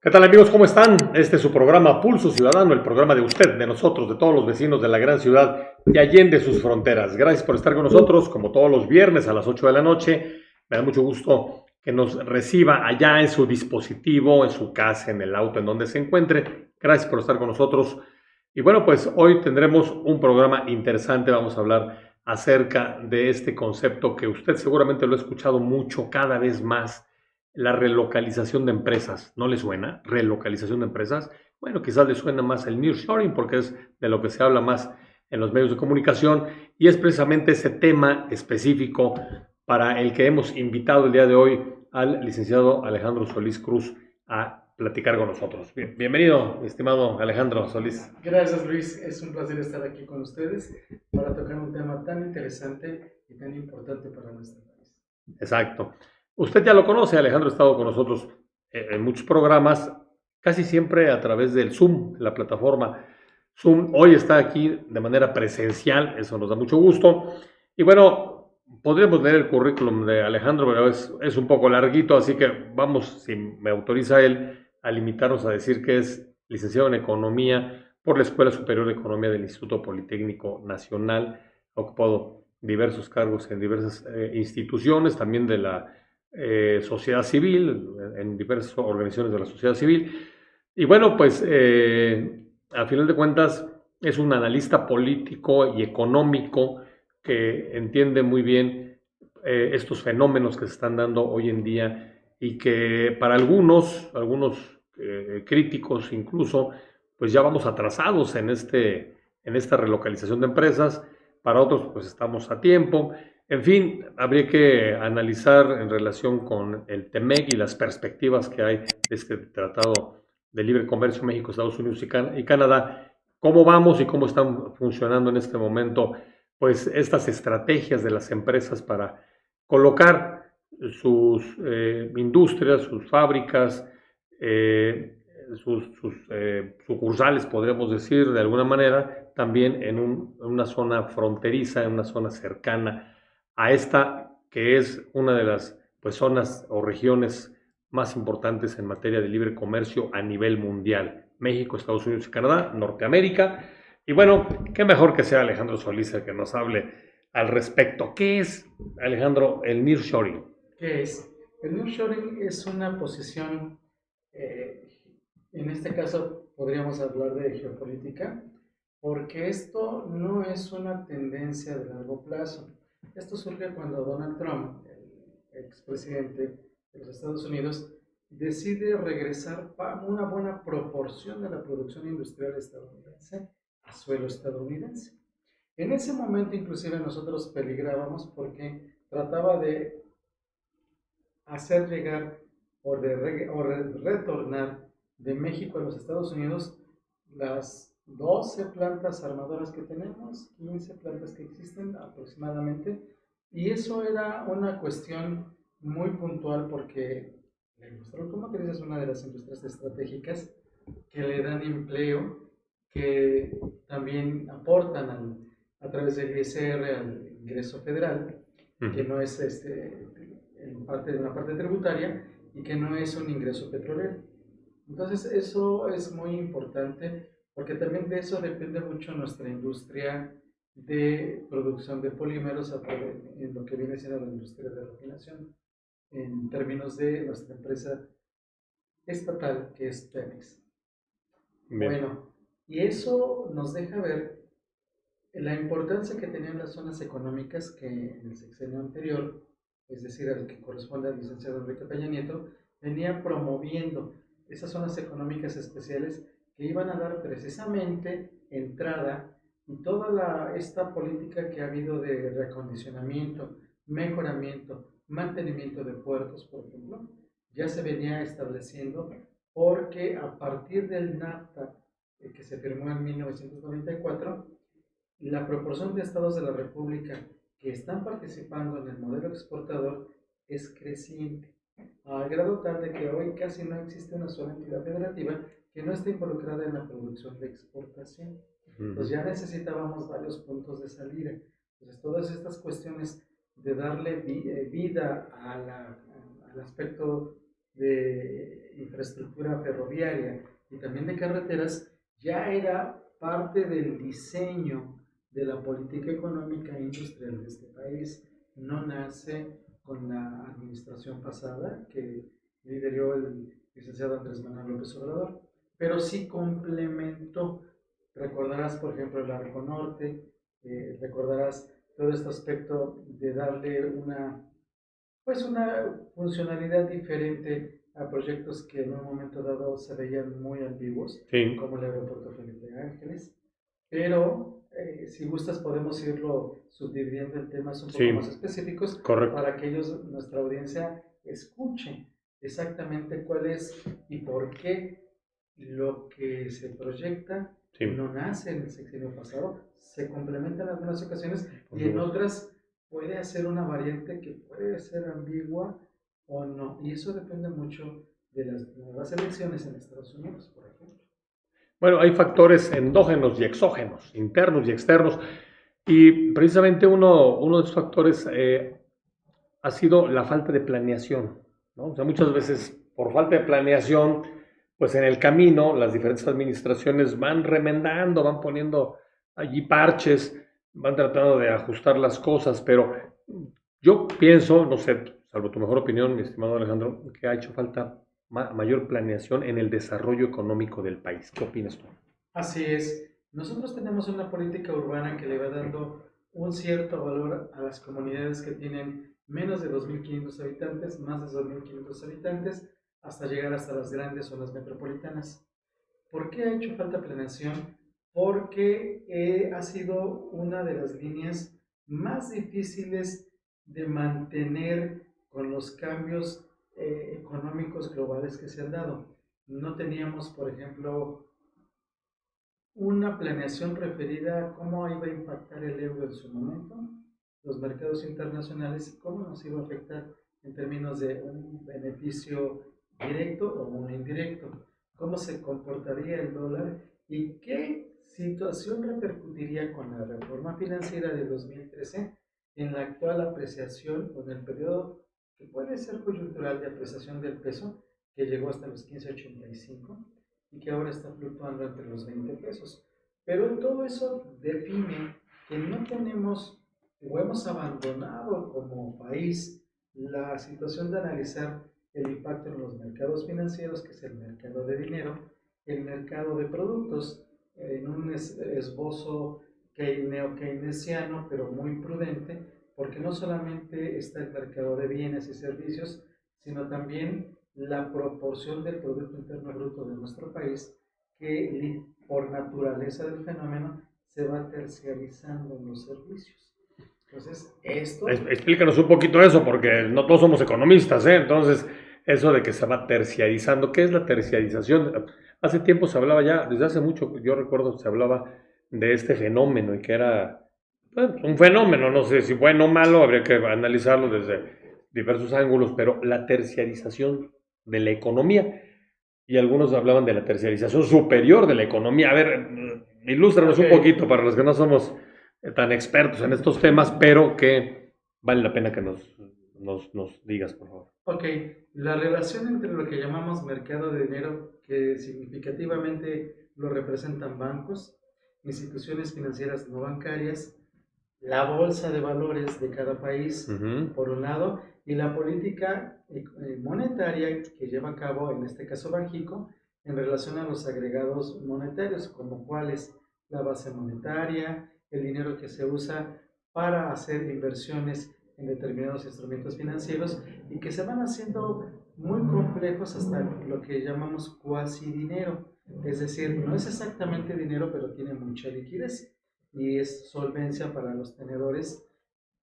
¿Qué tal amigos? ¿Cómo están? Este es su programa Pulso Ciudadano, el programa de usted, de nosotros, de todos los vecinos de la gran ciudad y allende sus fronteras. Gracias por estar con nosotros, como todos los viernes a las 8 de la noche. Me da mucho gusto que nos reciba allá en su dispositivo, en su casa, en el auto, en donde se encuentre. Gracias por estar con nosotros. Y bueno, pues hoy tendremos un programa interesante. Vamos a hablar acerca de este concepto que usted seguramente lo ha escuchado mucho, cada vez más. La relocalización de empresas, ¿no le suena? Relocalización de empresas. Bueno, quizás le suena más el nearshoring porque es de lo que se habla más en los medios de comunicación y es precisamente ese tema específico para el que hemos invitado el día de hoy al licenciado Alejandro Solís Cruz a platicar con nosotros. Bienvenido, estimado Alejandro Solís. Gracias, Luis. Es un placer estar aquí con ustedes para tocar un tema tan interesante y tan importante para nuestro país. Exacto. Usted ya lo conoce, Alejandro ha estado con nosotros en muchos programas, casi siempre a través del Zoom, la plataforma Zoom. Hoy está aquí de manera presencial, eso nos da mucho gusto. Y bueno, podríamos leer el currículum de Alejandro, pero es un poco larguito, así que vamos, si me autoriza él, a limitarnos a decir que es licenciado en Economía por la Escuela Superior de Economía del Instituto Politécnico Nacional. Ha ocupado diversos cargos en diversas instituciones, también de la sociedad civil, en diversas organizaciones de la sociedad civil. Y bueno, pues a final de cuentas es un analista político y económico que entiende muy bien estos fenómenos que se están dando hoy en día y que para algunos críticos incluso, pues ya vamos atrasados en esta relocalización de empresas, para otros pues estamos a tiempo. En fin, habría que analizar en relación con el TEMEC y las perspectivas que hay de este Tratado de Libre Comercio México, Estados Unidos y Canadá, cómo vamos y cómo están funcionando en este momento pues estas estrategias de las empresas para colocar sus industrias, sus fábricas, sus sucursales, podríamos decir de alguna manera, también en una zona fronteriza, en una zona cercana a esta que es una de las pues, zonas o regiones más importantes en materia de libre comercio a nivel mundial. México, Estados Unidos y Canadá, Norteamérica. Y bueno, qué mejor que sea Alejandro Solís el que nos hable al respecto. ¿Qué es, Alejandro, el nearshoring? ¿Qué es? El nearshoring es una posición, eh, en este caso podríamos hablar de geopolítica, porque esto no es una tendencia de largo plazo. Esto surge cuando Donald Trump, el expresidente de los Estados Unidos, decide regresar una buena proporción de la producción industrial estadounidense a suelo estadounidense. En ese momento inclusive nosotros peligrábamos porque trataba de hacer llegar o retornar de México a los Estados Unidos las 12 plantas armadoras que tenemos, 15 plantas que existen aproximadamente, y eso era una cuestión muy puntual porque la industria automotriz es una de las industrias estratégicas que le dan empleo, que también aportan a través del ISR al ingreso federal, que no es en parte de una parte tributaria y que no es un ingreso petrolero. Entonces eso es muy importante porque también de eso depende mucho nuestra industria de producción de polímeros en lo que viene siendo la industria de refinación, en términos de nuestra empresa estatal que es Pemex. Bien. Bueno, y eso nos deja ver la importancia que tenían las zonas económicas que en el sexenio anterior, es decir, al que corresponde al licenciado Enrique Peña Nieto, venía promoviendo esas zonas económicas especiales que iban a dar precisamente entrada y toda esta política que ha habido de reacondicionamiento, mejoramiento, mantenimiento de puertos, por ejemplo, ya se venía estableciendo porque a partir del NAFTA que se firmó en 1994, la proporción de estados de la República que están participando en el modelo exportador es creciente, al grado tal de que hoy casi no existe una sola entidad federativa que no esté involucrada en la producción de exportación. Pues ya necesitábamos varios puntos de salida. Entonces, todas estas cuestiones de darle vida al aspecto de infraestructura ferroviaria y también de carreteras ya era parte del diseño de la política económica e industrial de este país. No nace con la administración pasada que lideró el licenciado Andrés Manuel López Obrador, pero sí complementó. Recordarás, por ejemplo, el Arco Norte, recordarás todo este aspecto de darle una funcionalidad diferente a proyectos que en un momento dado se veían muy ambiguos, Sí. como el aeropuerto Felipe Ángeles, pero si gustas podemos irlo subdividiendo en temas un poco Sí, más específicos correcto. para que nuestra audiencia, escuche exactamente cuál es y por qué lo que se proyecta Sí. no nace en el sexenio pasado, se complementa en algunas ocasiones Por y en supuesto. otras puede hacer una variante que puede ser ambigua o no. Y eso depende mucho de las nuevas elecciones en Estados Unidos, por ejemplo. Bueno, hay factores endógenos y exógenos, internos y externos, y precisamente uno de esos factores ha sido la falta de planeación, ¿no? O sea, muchas veces por falta de planeación, pues en el camino las diferentes administraciones van remendando, van poniendo allí parches, van tratando de ajustar las cosas, pero yo pienso, no sé, salvo tu mejor opinión, mi estimado Alejandro, que ha hecho falta mayor planeación en el desarrollo económico del país. ¿Qué opinas tú? Así es. Nosotros tenemos una política urbana que le va dando un cierto valor a las comunidades que tienen menos de 2.500 habitantes, más de 2.500 habitantes, hasta llegar hasta las grandes zonas metropolitanas. ¿Por qué ha hecho falta planeación? Porque ha sido una de las líneas más difíciles de mantener con los cambios económicos globales que se han dado. No teníamos, por ejemplo, una planeación referida a cómo iba a impactar el euro en su momento, los mercados internacionales y cómo nos iba a afectar en términos de un beneficio directo o un indirecto, cómo se comportaría el dólar y qué situación repercutiría con la reforma financiera de 2013 en la actual apreciación o en el periodo que puede ser coyuntural de apreciación del peso que llegó hasta los 15.85 y que ahora está fluctuando entre los 20 pesos. Pero todo eso define que no tenemos o hemos abandonado como país la situación de analizar el impacto en los mercados financieros, que es el mercado de dinero, el mercado de productos, en un esbozo neo-keynesiano, pero muy prudente, porque no solamente está el mercado de bienes y servicios, sino también la proporción del Producto Interno Bruto de nuestro país, que por naturaleza del fenómeno se va terciarizando en los servicios. Entonces, esto... Explícanos un poquito eso, porque no todos somos economistas, ¿eh? Entonces, eso de que se va terciarizando, ¿qué es la terciarización? Hace tiempo se hablaba ya, desde hace mucho, yo recuerdo que se hablaba de este fenómeno y que era bueno, un fenómeno, no sé si bueno o malo, habría que analizarlo desde diversos ángulos, pero la terciarización de la economía, y algunos hablaban de la terciarización superior de la economía. A ver, ilústranos un poquito para los que no somos tan expertos en estos temas, pero que vale la pena que nos digas, por favor. Ok, la relación entre lo que llamamos mercado de dinero, que significativamente lo representan bancos, instituciones financieras no bancarias, la bolsa de valores de cada país, por un lado, y la política monetaria que lleva a cabo, en este caso Banxico, en relación a los agregados monetarios, como cuál es la base monetaria, el dinero que se usa para hacer inversiones en determinados instrumentos financieros y que se van haciendo muy complejos hasta lo que llamamos cuasi dinero. Es decir, no es exactamente dinero, pero tiene mucha liquidez y es solvencia para los tenedores,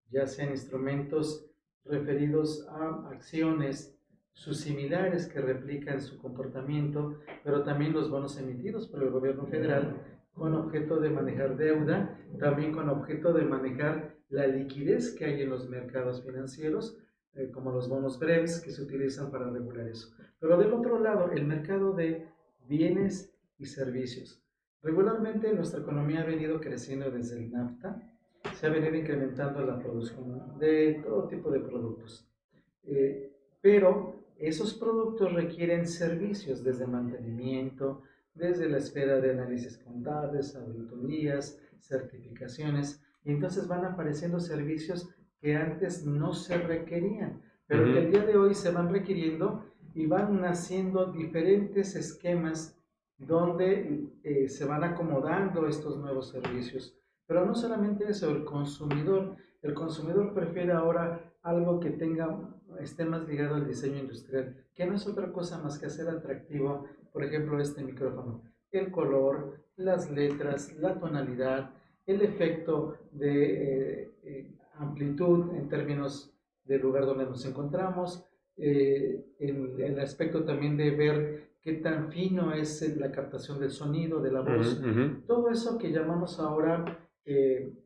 ya sean instrumentos referidos a acciones, sus similares que replican su comportamiento, pero también los bonos emitidos por el gobierno federal con objeto de manejar deuda, también con objeto de manejar la liquidez que hay en los mercados financieros, como los bonos breves que se utilizan para regular eso. Pero del otro lado, el mercado de bienes y servicios. Regularmente nuestra economía ha venido creciendo desde el NAFTA, se ha venido incrementando la producción de todo tipo de productos. Pero esos productos requieren servicios desde mantenimiento, desde la esfera de análisis contables, auditorías, certificaciones, y entonces van apareciendo servicios que antes no se requerían, pero que el día de hoy se van requiriendo y van naciendo diferentes esquemas donde se van acomodando estos nuevos servicios. Pero no solamente eso, el consumidor prefiere ahora algo que esté más ligado al diseño industrial, que no es otra cosa más que hacer atractivo, por ejemplo, este micrófono. El color, las letras, la tonalidad, el efecto de amplitud en términos del lugar donde nos encontramos, el aspecto también de ver qué tan fino es la captación del sonido, de la voz, todo eso que llamamos ahora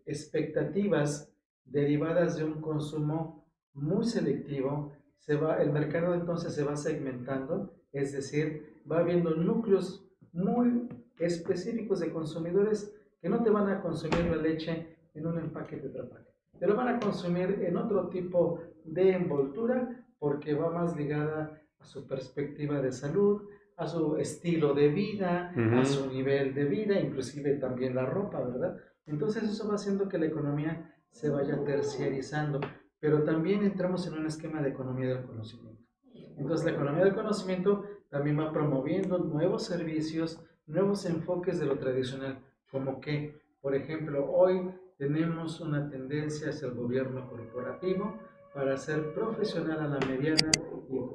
expectativas derivadas de un consumo muy selectivo, el mercado entonces se va segmentando, es decir, va habiendo núcleos muy específicos de consumidores que no te van a consumir la leche en un empaque Tetra Pak, te lo van a consumir en otro tipo de envoltura porque va más ligada a su perspectiva de salud, a su estilo de vida, a su nivel de vida, inclusive también la ropa, ¿verdad? Entonces eso va haciendo que la economía se vaya terciarizando, pero también entramos en un esquema de economía del conocimiento. Entonces la economía del conocimiento también va promoviendo nuevos servicios, nuevos enfoques de lo tradicional, como que, por ejemplo, hoy tenemos una tendencia hacia el gobierno corporativo para hacer profesional a la mediana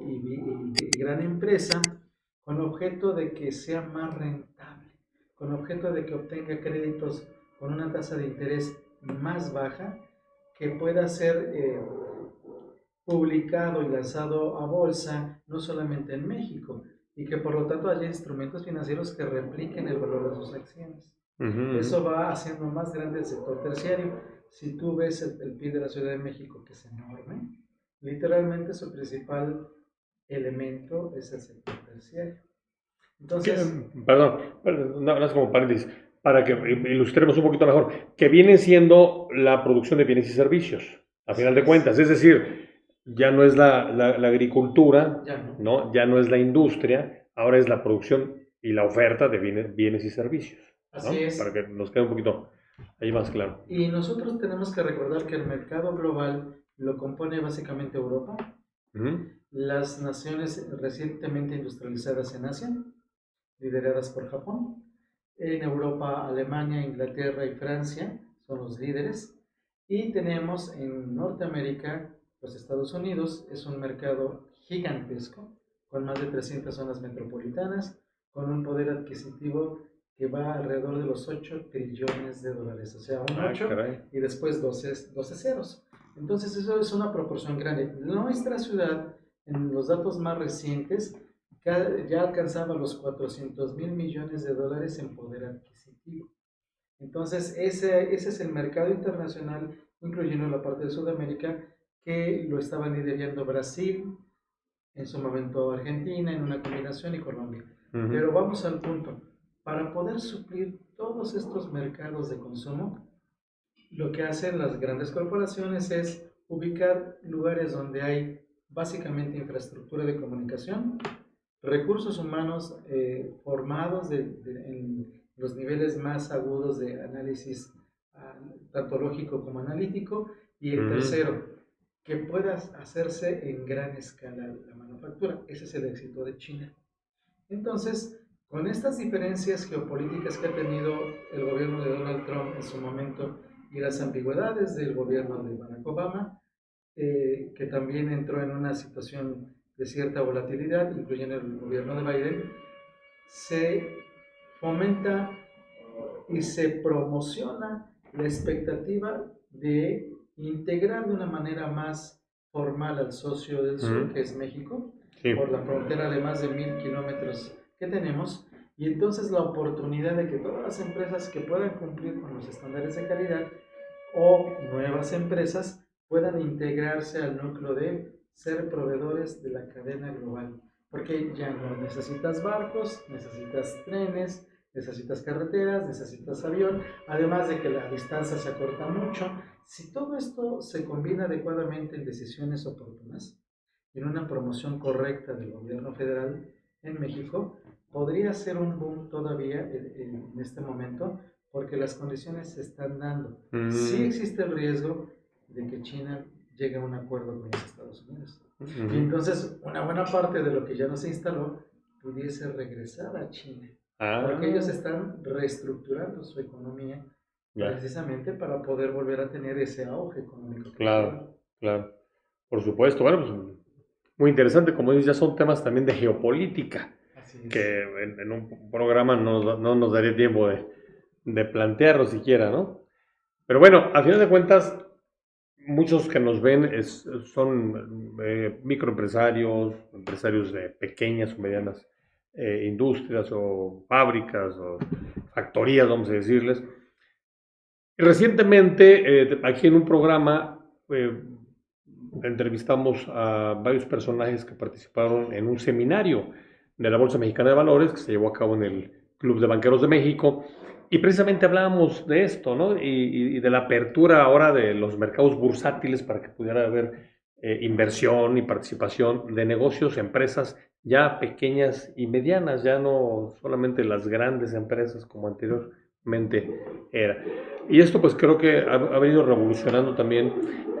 y gran empresa con objeto de que sea más rentable, con objeto de que obtenga créditos con una tasa de interés más baja, que pueda ser publicado y lanzado a bolsa, no solamente en México, y que por lo tanto haya instrumentos financieros que repliquen el valor de sus acciones. Eso va haciendo más grande el sector terciario. Si tú ves el PIB de la Ciudad de México, que es enorme, literalmente su principal elemento es el sector terciario. Entonces, perdón, nada más como paréntesis, para que ilustremos un poquito mejor, que viene siendo la producción de bienes y servicios, a final de cuentas. Es decir, ya no es la agricultura, ya no es la industria, ahora es la producción y la oferta de bienes y servicios. Así es. Para que nos quede un poquito ahí más claro. Y nosotros tenemos que recordar que el mercado global lo compone básicamente Europa, las naciones recientemente industrializadas en Asia, lideradas por Japón. En Europa, Alemania, Inglaterra y Francia son los líderes. Y tenemos en Norteamérica, los Estados Unidos, es un mercado gigantesco, con más de 300 zonas metropolitanas, con un poder adquisitivo que va alrededor de los 8 trillones de dólares, o sea, un 8 y después 12 ceros. Entonces eso es una proporción grande. Nuestra ciudad, en los datos más recientes, ya alcanzaba los 400 mil millones de dólares en poder adquisitivo. Entonces ese es el mercado internacional, incluyendo la parte de Sudamérica, que lo estaban liderando Brasil, en su momento Argentina, en una combinación, y Colombia. Pero vamos al punto. Para poder suplir todos estos mercados de consumo, lo que hacen las grandes corporaciones es ubicar lugares donde hay básicamente infraestructura de comunicación, recursos humanos formados en los niveles más agudos de análisis tanto lógico como analítico, y el tercero, que pueda hacerse en gran escala la manufactura. Ese es el éxito de China. Entonces, con estas diferencias geopolíticas que ha tenido el gobierno de Donald Trump en su momento y las ambigüedades del gobierno de Barack Obama, que también entró en una situación de cierta volatilidad, incluyendo el gobierno de Biden, se fomenta y se promociona la expectativa de integrar de una manera más formal al socio del sur, que es México, Sí. por la frontera de más de 1000 kilómetros que tenemos, y entonces la oportunidad de que todas las empresas que puedan cumplir con los estándares de calidad o nuevas empresas puedan integrarse al núcleo de ser proveedores de la cadena global. Porque ya no necesitas barcos, necesitas trenes, necesitas carreteras, necesitas avión, además de que la distancia se acorta mucho. Si todo esto se combina adecuadamente en decisiones oportunas, en una promoción correcta del gobierno federal en México, podría ser un boom todavía en este momento, porque las condiciones se están dando. Sí existe el riesgo de que China llegue a un acuerdo con los Estados Unidos. Y entonces una buena parte de lo que ya no se instaló pudiese regresar a China, porque ellos están reestructurando su economía precisamente para poder volver a tener ese auge económico. Claro, claro. Por supuesto. Bueno, pues muy interesante. Como dices, ya son temas también de geopolítica, que en un programa no nos daría tiempo de plantearlo siquiera, ¿no? Pero bueno, al final de cuentas, muchos que nos ven son microempresarios, empresarios de pequeñas o medianas industrias o fábricas o factorías, vamos a decirles. Recientemente, aquí en un programa, entrevistamos a varios personajes que participaron en un seminario de la Bolsa Mexicana de Valores que se llevó a cabo en el Club de Banqueros de México. Y precisamente hablábamos de esto, ¿no? Y de la apertura ahora de los mercados bursátiles para que pudiera haber inversión y participación de negocios, empresas ya pequeñas y medianas, ya no solamente las grandes empresas como anteriormente era. Y esto pues creo que ha venido revolucionando también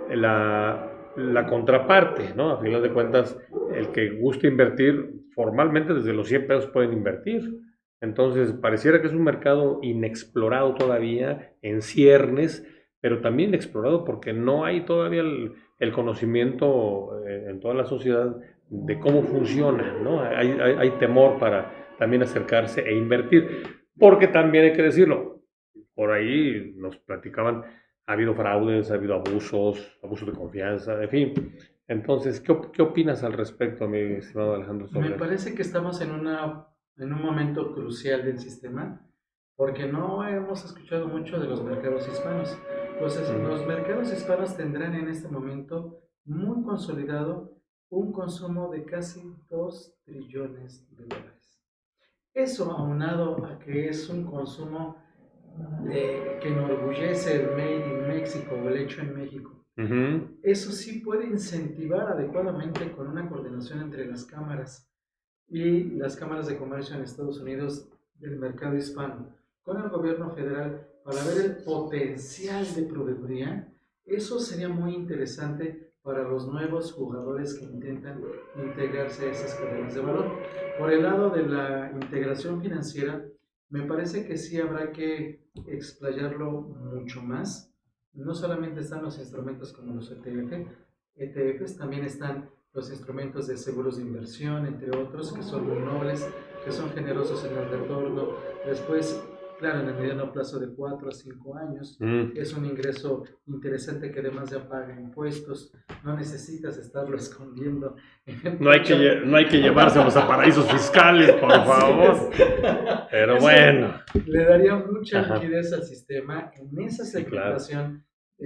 la contraparte, ¿no? A final de cuentas, el que guste invertir, formalmente desde los 100 pesos pueden invertir. Entonces, pareciera que es un mercado inexplorado todavía, en ciernes, pero también inexplorado porque no hay todavía el conocimiento en toda la sociedad de cómo funciona, ¿no? Hay temor para también acercarse e invertir, porque también hay que decirlo, por ahí nos platicaban, ha habido fraudes, ha habido abusos de confianza, en fin. Entonces, ¿qué opinas al respecto, mi estimado Alejandro Me Soler? parece que estamos en un momento crucial del sistema, porque no hemos escuchado mucho de los mercados hispanos. Entonces, los mercados hispanos tendrán en este momento muy consolidado un consumo de casi 2 trillones de dólares. Eso aunado a que es un consumo que enorgullece el Made in Mexico o el hecho en México. Eso sí puede incentivar adecuadamente con una coordinación entre las cámaras y las cámaras de comercio en Estados Unidos del mercado hispano con el gobierno federal para ver el potencial de proveeduría. Eso sería muy interesante para los nuevos jugadores que intentan integrarse a esas cadenas de valor. Por el lado de la integración financiera, me parece que sí habrá que explayarlo mucho más. No solamente están los instrumentos como los ETFs, también están los instrumentos de seguros de inversión, entre otros, que son muy nobles, que son generosos en el retorno. Después, claro, en el mediano plazo de 4 a 5 años, es un ingreso interesante que además ya paga impuestos, no necesitas estarlo escondiendo. No hay que llevárselos a paraísos fiscales, por favor. Pero eso, bueno. Le daría mucha liquidez al sistema en esa segmentación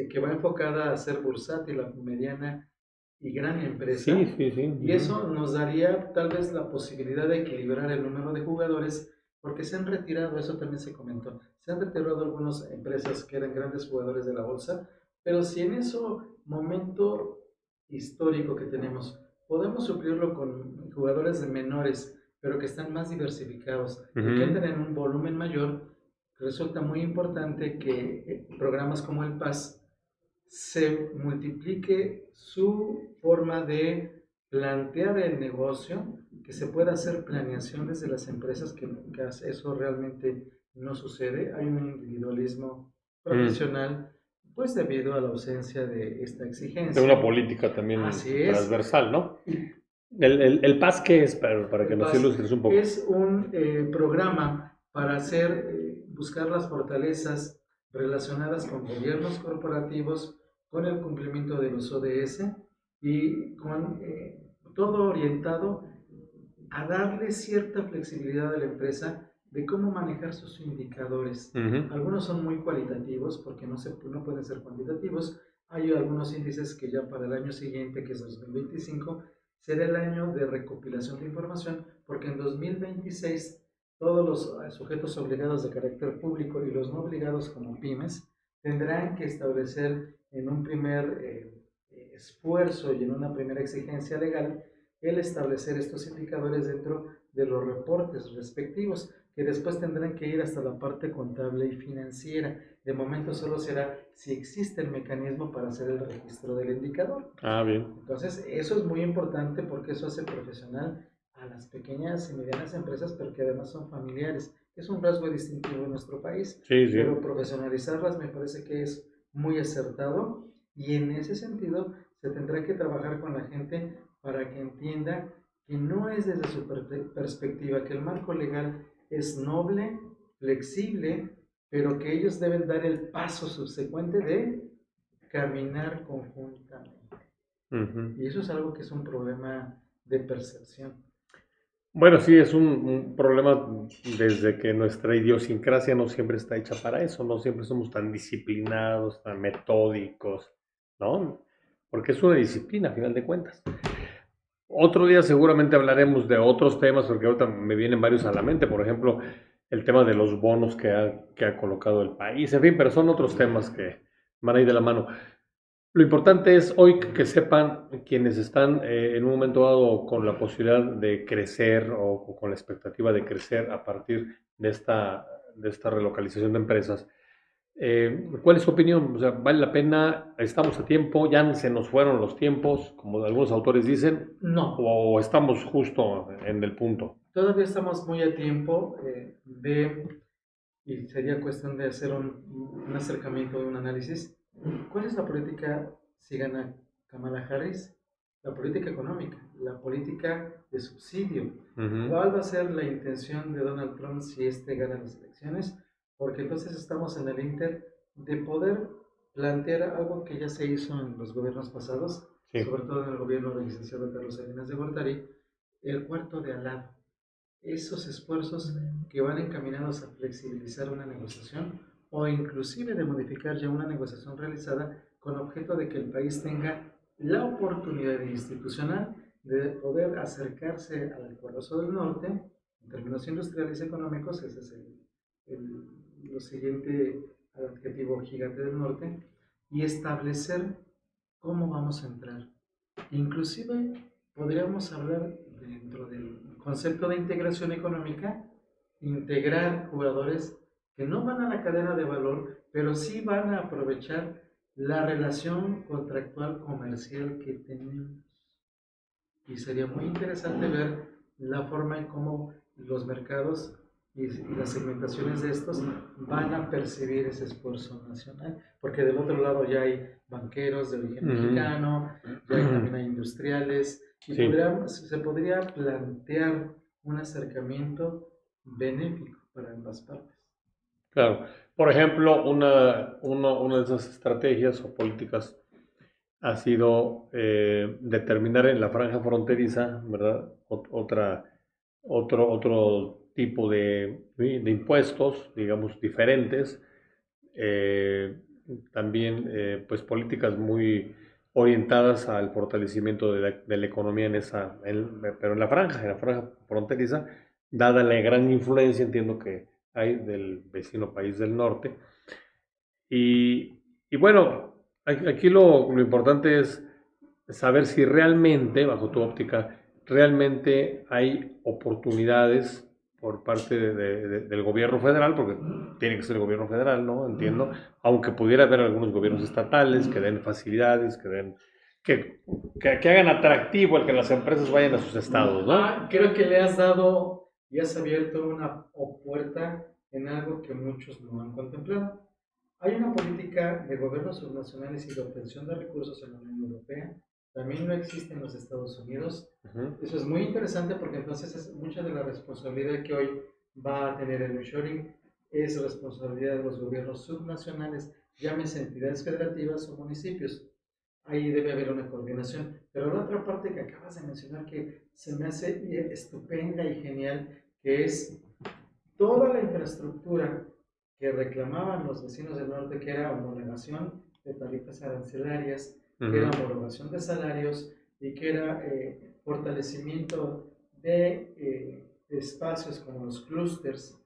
que va enfocada a ser bursátil, a mediana y gran empresa. Y eso nos daría tal vez la posibilidad de equilibrar el número de jugadores, porque se han retirado, eso también se comentó, se han retirado algunas empresas que eran grandes jugadores de la bolsa, pero si en ese momento histórico que tenemos podemos suplirlo con jugadores de menores, pero que están más diversificados y que entran en un volumen mayor, resulta muy importante que programas como el PAS se multiplique su forma de plantear el negocio, que se pueda hacer planeación desde las empresas, que eso realmente no sucede. Hay un individualismo profesional Pues debido a la ausencia de esta De exigencia. una política también Así es. transversal, ¿no? ¿El PAS qué es? Para que El nos PAS ilustres un poco. es un programa para buscar las fortalezas relacionadas con gobiernos corporativos, con el cumplimiento de los ODS y con todo orientado a darle cierta flexibilidad a la empresa de cómo manejar sus indicadores. Uh-huh. Algunos son muy cualitativos porque no pueden ser cuantitativos. Hay algunos índices que ya para el año siguiente, que es 2025, será el año de recopilación de información, porque en 2026 todos los sujetos obligados de carácter público y los no obligados como pymes tendrán que establecer en un primer esfuerzo y en una primera exigencia legal el establecer estos indicadores dentro de los reportes respectivos, que después tendrán que ir hasta la parte contable y financiera. De momento solo será si existe el mecanismo para hacer el registro del indicador. Ah, bien. Entonces, eso es muy importante porque eso hace profesional a las pequeñas y medianas empresas, pero que además son familiares. Es un rasgo distintivo en nuestro país, Sí, sí. pero profesionalizarlas me parece que es muy acertado y en ese sentido se tendrá que trabajar con la gente para que entienda que no es desde su perspectiva, que el marco legal es noble, flexible, pero que ellos deben dar el paso subsecuente de caminar conjuntamente. Uh-huh. Y eso es algo que es un problema de percepción. Bueno, sí, es un problema desde que nuestra idiosincrasia no siempre está hecha para eso, no siempre somos tan disciplinados, tan metódicos, ¿no? Porque es una disciplina, a final de cuentas. Otro día seguramente hablaremos de otros temas, porque ahorita me vienen varios a la mente, por ejemplo, el tema de los bonos que ha colocado el país, en fin, pero son otros temas que van a ir de la mano. Lo importante es hoy que sepan quienes están en un momento dado con la posibilidad de crecer o con la expectativa de crecer a partir de esta relocalización de empresas. ¿Cuál es su opinión? O sea, ¿vale la pena? ¿Estamos a tiempo? ¿Ya se nos fueron los tiempos, como algunos autores dicen? No. ¿O estamos justo en el punto? Todavía estamos muy a tiempo y sería cuestión de hacer un acercamiento, un análisis. ¿Cuál es la política si gana Kamala Harris? La política económica, la política de subsidio. Uh-huh. ¿Cuál va a ser la intención de Donald Trump si este gana las elecciones? Porque entonces estamos en el inter de poder plantear algo que ya se hizo en los gobiernos pasados, Sí. sobre todo en el gobierno del licenciado Carlos Salinas de Gortari, el cuarto de al lado. Esos esfuerzos que van encaminados a flexibilizar una negociación o inclusive de modificar ya una negociación realizada con objeto de que el país tenga la oportunidad institucional de poder acercarse al Coloso del Norte en términos industriales y económicos. Ese es lo siguiente adjetivo gigante del norte, y establecer cómo vamos a entrar. Inclusive podríamos hablar dentro del concepto de integración económica, integrar jugadores que no van a la cadena de valor, pero sí van a aprovechar la relación contractual comercial que tenemos. Y sería muy interesante ver la forma en cómo los mercados y las segmentaciones de estos van a percibir ese esfuerzo nacional, porque del otro lado ya hay banqueros de origen mexicano, ya hay también hay industriales, y Sí. se podría plantear un acercamiento benéfico para ambas partes. Claro. Por ejemplo, una de esas estrategias o políticas ha sido determinar en la franja fronteriza, ¿verdad? Otro tipo de impuestos, digamos, diferentes. Eh, También, pues, políticas muy orientadas al fortalecimiento de la economía pero en la franja fronteriza, dada la gran influencia, entiendo que hay del vecino país del norte. Y bueno, aquí lo importante es saber si realmente, bajo tu óptica, realmente hay oportunidades por parte del gobierno federal, porque tiene que ser el gobierno federal, ¿no? Entiendo, aunque pudiera haber algunos gobiernos estatales que den facilidades, que hagan atractivo el que las empresas vayan a sus estados, ¿no? Creo que le has dado y has abierto una puerta en algo que muchos no han contemplado. Hay una política de gobiernos subnacionales y de obtención de recursos en la Unión Europea. También no existe en los Estados Unidos. Ujú. Eso es muy interesante porque entonces es mucha de la responsabilidad que hoy va a tener el reshoring es responsabilidad de los gobiernos subnacionales, llámese entidades federativas o municipios. Ahí debe haber una coordinación. Pero la otra parte que acabas de mencionar que se me hace estupenda y genial, que es toda la infraestructura que reclamaban los vecinos del norte, que era homologación de tarifas arancelarias, que era Ujú. homologación de salarios y que era fortalecimiento de espacios como los clústeres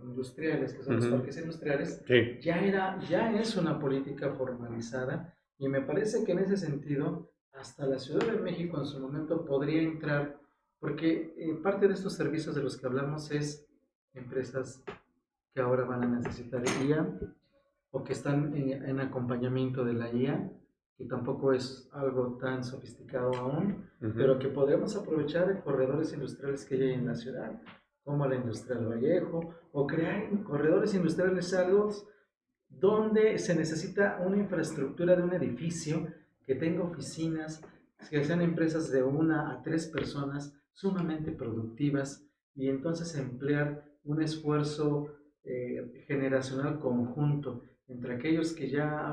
industriales, que son los Ujú. parques industriales, Sí. ya es una política formalizada y me parece que en ese sentido hasta la Ciudad de México en su momento podría entrar, porque parte de estos servicios de los que hablamos es empresas que ahora van a necesitar IA o que están en acompañamiento de la IA, que tampoco es algo tan sofisticado aún, pero Ujú. que podemos aprovechar corredores industriales que hay en la ciudad, como la Industrial Vallejo, o crear corredores industriales algo donde se necesita una infraestructura de un edificio que tenga oficinas, que sean empresas de 1 a 3 personas sumamente productivas y entonces emplear un esfuerzo generacional conjunto entre aquellos que ya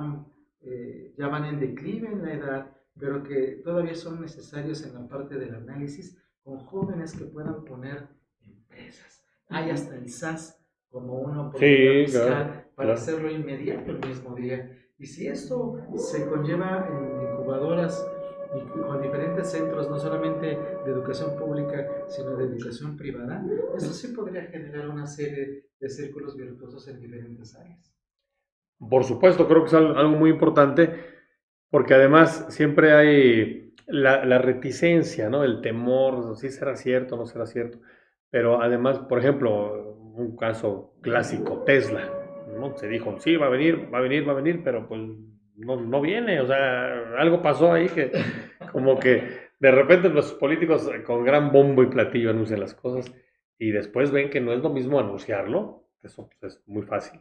van en declive en la edad, pero que todavía son necesarios en la parte del análisis, con jóvenes que puedan poner empresas. Hay hasta el SAS como una oportunidad Sí, claro, fiscal para claro. hacerlo inmediato el mismo día. Y si esto se conlleva en incubadoras y con diferentes centros, no solamente de educación pública, sino de educación privada, esto sí podría generar una serie de círculos virtuosos en diferentes áreas. Por supuesto, creo que es algo muy importante, porque además siempre hay la reticencia, ¿no? El temor, si será cierto, no será cierto. Pero además, por ejemplo, un caso clásico, Tesla, ¿no? Se dijo, sí, va a venir, va a venir, va a venir, pero pues no viene. O sea, algo pasó ahí que como que de repente los políticos con gran bombo y platillo anuncian las cosas y después ven que no es lo mismo anunciarlo, eso pues, es muy fácil,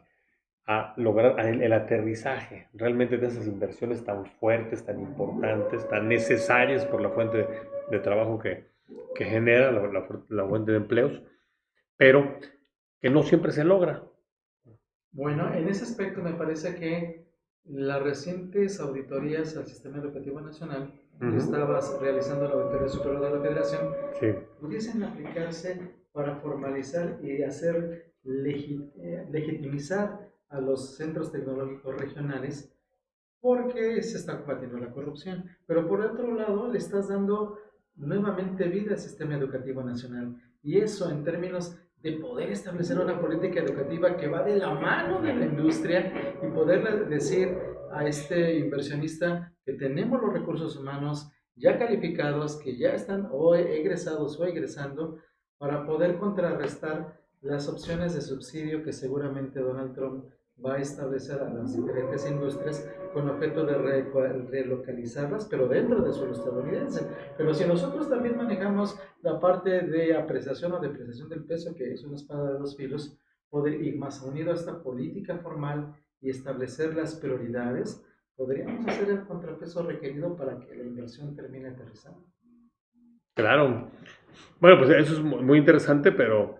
a lograr el aterrizaje realmente de esas inversiones tan fuertes, tan importantes, tan necesarias por la fuente de trabajo que genera, la fuente de empleos, pero que no siempre se logra. Bueno, en ese aspecto me parece que las recientes auditorías al Sistema Educativo Nacional que Ujú. estabas realizando la Auditoría Superior de la Federación Sí. pudiesen aplicarse para formalizar y hacer legitimizar a los centros tecnológicos regionales porque se está combatiendo la corrupción. Pero por otro lado, le estás dando nuevamente vida al sistema educativo nacional. Y eso en términos de poder establecer una política educativa que va de la mano de la industria y poderle decir a este inversionista que tenemos los recursos humanos ya calificados, que ya están o egresados o egresando, para poder contrarrestar las opciones de subsidio que seguramente Donald Trump va a establecer a las diferentes industrias con objeto de relocalizarlas, pero dentro del suelo estadounidense. Pero si nosotros también manejamos la parte de apreciación o depreciación del peso, que es una espada de dos filos, poder ir más unido a esta política formal y establecer las prioridades, podríamos hacer el contrapeso requerido para que la inversión termine aterrizando. Claro. Bueno, pues eso es muy interesante, pero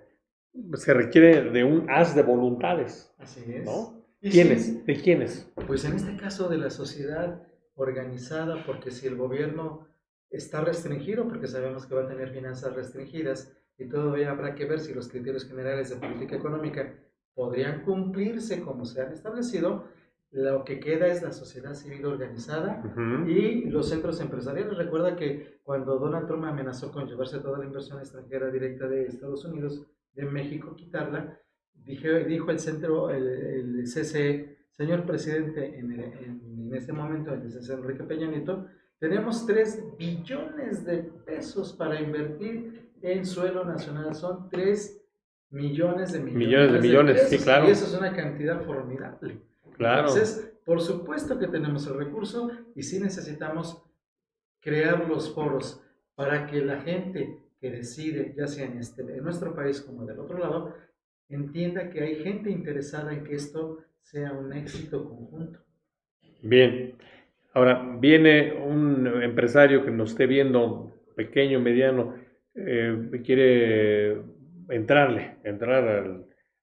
se requiere de un haz de voluntades, Así es. ¿no? Y ¿Quiénes? sí, ¿De quiénes? pues en este caso de la sociedad organizada, porque si el gobierno está restringido, porque sabemos que va a tener finanzas restringidas, y todavía habrá que ver si los criterios generales de política económica podrían cumplirse como se han establecido, lo que queda es la sociedad civil organizada Ujú. y los centros empresariales. Recuerda que cuando Donald Trump amenazó con llevarse toda la inversión extranjera directa de Estados Unidos, de México, quitarla, dijo el centro, el CCE, señor presidente, en este momento, el licenciado Enrique Peña Nieto, tenemos 3 billones de pesos para invertir en suelo nacional. Son 3 millones de Millones de millones de millones, sí, pesos y eso claro, es una cantidad formidable. claro. Entonces, por supuesto que tenemos el recurso y sí necesitamos crear los foros para que la gente que decide, ya sea en nuestro país como del otro lado, entienda que hay gente interesada en que esto sea un éxito conjunto. Bien. Ahora, viene un empresario que nos esté viendo, pequeño, mediano, quiere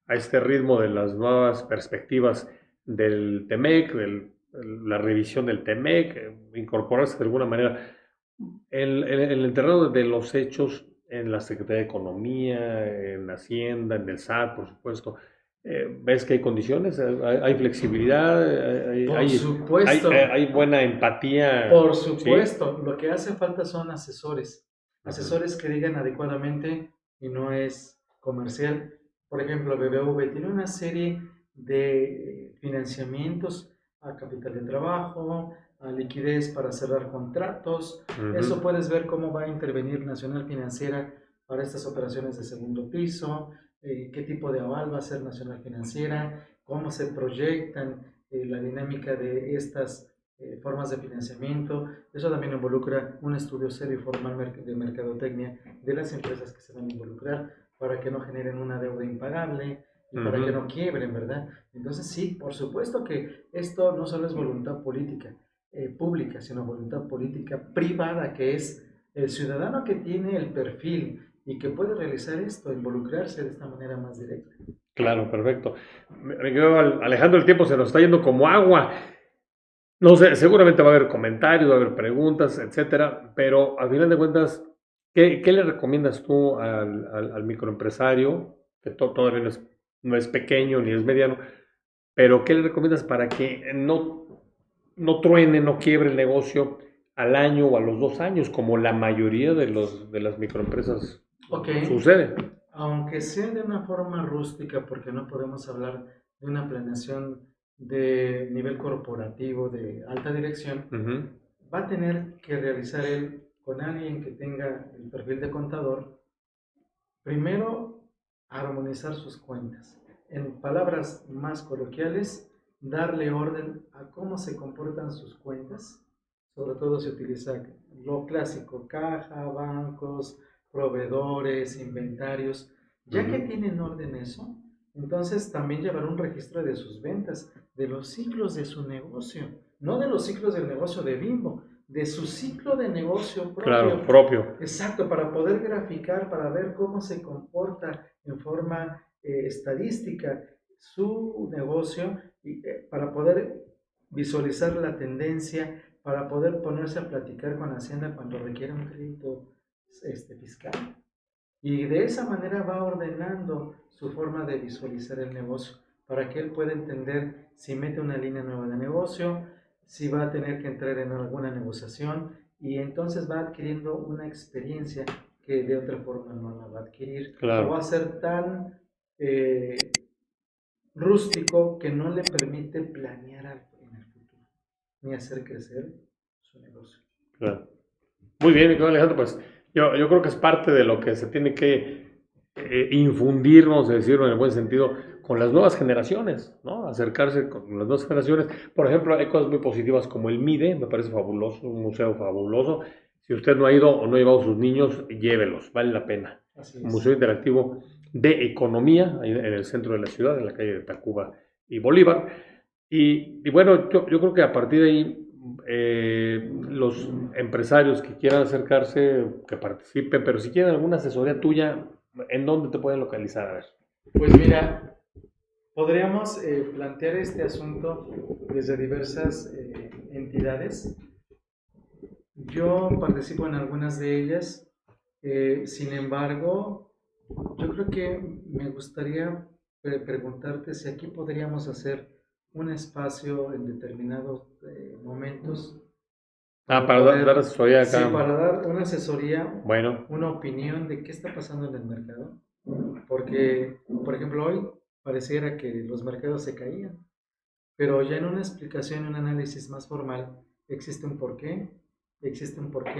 a este ritmo de las nuevas perspectivas del TEMEC, la revisión del TEMEC, incorporarse de alguna manera el terreno de los hechos en la Secretaría de Economía, en Hacienda, en el SAT, por supuesto. ¿Ves que hay condiciones? ¿Hay flexibilidad? Por supuesto, ¿Hay buena empatía? por ¿Sí? supuesto, lo que hace falta son asesores, Ujú, asesores que digan adecuadamente y no es comercial. Por ejemplo, BBV tiene una serie de financiamientos a capital de trabajo, a liquidez para cerrar contratos. Eso ujú. puedes ver cómo va a intervenir Nacional Financiera para estas operaciones de segundo piso, qué tipo de aval va a ser Nacional Financiera, cómo se proyectan la dinámica de estas formas de financiamiento. Eso también involucra un estudio serio y formal de mercadotecnia de las empresas que se van a involucrar para que no generen una deuda impagable y para que no Ujú. quiebren, ¿verdad? Entonces sí, por supuesto que esto no solo es voluntad política pública, sino voluntad política privada, que es el ciudadano que tiene el perfil y que puede realizar esto, involucrarse de esta manera más directa. Claro, perfecto. Me quedo, Alejandro, el tiempo se nos está yendo como agua. No sé, seguramente va a haber comentarios, va a haber preguntas, etcétera, pero al final de cuentas, ¿qué le recomiendas tú al microempresario, que todavía no es pequeño ni es mediano, pero qué le recomiendas para que no truene, no quiebre el negocio al año o a los 2 años, como la mayoría de las microempresas Ok, sucede? aunque sea de una forma rústica, porque no podemos hablar de una planeación de nivel corporativo de alta dirección, Ujú, va a tener que realizar él con alguien que tenga el perfil de contador, primero armonizar sus cuentas. En palabras más coloquiales, darle orden a cómo se comportan sus cuentas. Sobre todo se utiliza lo clásico, caja, bancos, proveedores, inventarios. Ya que ujú. tienen orden eso, entonces también llevar un registro de sus ventas, de los ciclos de su negocio, no de los ciclos del negocio de Bimbo, de su ciclo de negocio Claro, propio. propio. Exacto, para poder graficar, para ver cómo se comporta en forma estadística su negocio y para poder visualizar la tendencia, para poder ponerse a platicar con Hacienda cuando requiera un crédito fiscal. Y de esa manera va ordenando su forma de visualizar el negocio para que él pueda entender si mete una línea nueva de negocio, si va a tener que entrar en alguna negociación y entonces va adquiriendo una experiencia que de otra forma no la va a adquirir o va a Claro, ser tan eh, rústico que no le permite planear en el futuro ni hacer crecer su negocio. claro. Muy bien, mi querido Alejandro, pues yo creo que es parte de lo que se tiene que infundir, vamos a decirlo en el buen sentido, con las nuevas generaciones, ¿no? Acercarse con las nuevas generaciones. Por ejemplo, hay cosas muy positivas como el MIDE, me parece fabuloso, un museo fabuloso. Si usted no ha ido o no ha llevado a sus niños, llévelos, vale la pena. Así Es un es. museo interactivo de economía, ahí en el centro de la ciudad, en la calle de Tacuba y Bolívar. Y bueno, yo creo que a partir de ahí, los empresarios que quieran acercarse, que participen, pero si quieren alguna asesoría tuya, ¿en dónde te pueden localizar? A ver. Pues mira, podríamos plantear este asunto desde diversas entidades. Yo participo en algunas de ellas, sin embargo, yo creo que me gustaría preguntarte si aquí podríamos hacer un espacio en determinados momentos Ah, para para dar poder, asesoría sí, acá. para dar una asesoría, Bueno. una opinión de qué está pasando en el mercado. Porque, por ejemplo, hoy pareciera que los mercados se caían, pero ya en una explicación, un análisis más formal, existe un porqué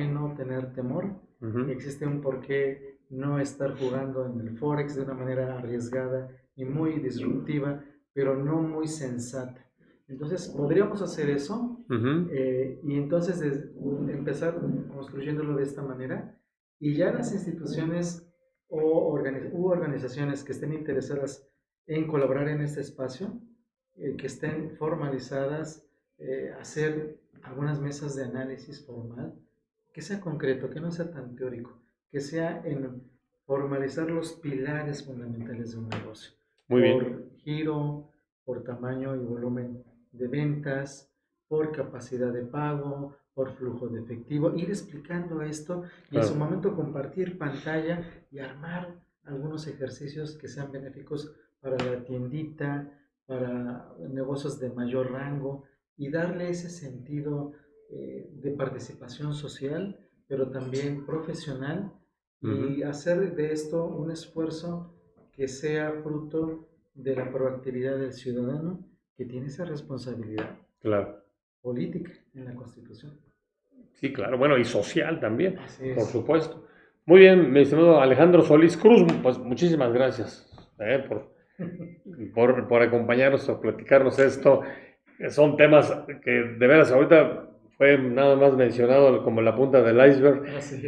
no tener temor, Ujú. existe un porqué no estar jugando en el Forex de una manera arriesgada y muy disruptiva, pero no muy sensata. Entonces, podríamos hacer eso Ujú. y entonces empezar construyéndolo de esta manera y ya las instituciones u organizaciones que estén interesadas en colaborar en este espacio, que estén formalizadas, hacer algunas mesas de análisis formal, que sea concreto, que no sea tan teórico, que sea en formalizar los pilares fundamentales de un negocio, Muy bien. por giro, por tamaño y volumen de ventas, por capacidad de pago, por flujo de efectivo, ir explicando esto y en su momento compartir pantalla y armar algunos ejercicios que sean benéficos para la tiendita, para negocios de mayor rango y darle ese sentido de participación social, pero también profesional, y hacer de esto un esfuerzo que sea fruto de la proactividad del ciudadano que tiene esa responsabilidad política en la Constitución. Sí, claro, bueno, y social también, por Es. supuesto. Muy bien, mi estimado Alejandro Solís Cruz, pues muchísimas gracias por acompañarnos, por platicarnos esto. Son temas que de veras ahorita fue nada más mencionado como la punta del iceberg,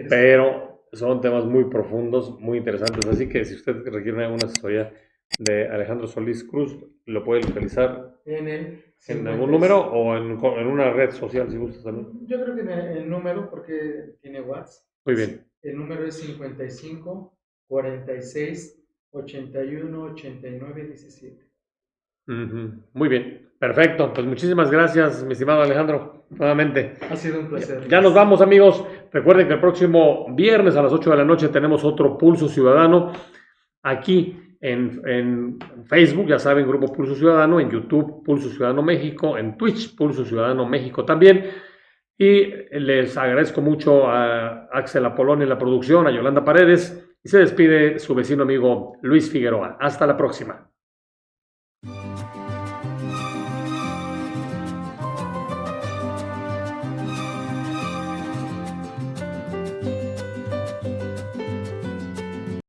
pero son temas muy profundos, muy interesantes. Así que si usted requiere alguna asesoría de Alejandro Solís Cruz, lo puede localizar en algún número o en una red social, si gusta también. Yo creo que el número, porque tiene WhatsApp. Muy bien. El número es 55 46 81 89 17. Muy bien, perfecto. Pues muchísimas gracias, mi estimado Alejandro, nuevamente. Ha sido un placer. Ya nos vamos, amigos. Recuerden que el próximo viernes a las 8 de la noche tenemos otro Pulso Ciudadano aquí en Facebook, ya saben, Grupo Pulso Ciudadano, en YouTube Pulso Ciudadano México, en Twitch Pulso Ciudadano México también. Y les agradezco mucho a Axel Apolón en la producción, a Yolanda Paredes, y se despide su vecino amigo Luis Figueroa. Hasta la próxima.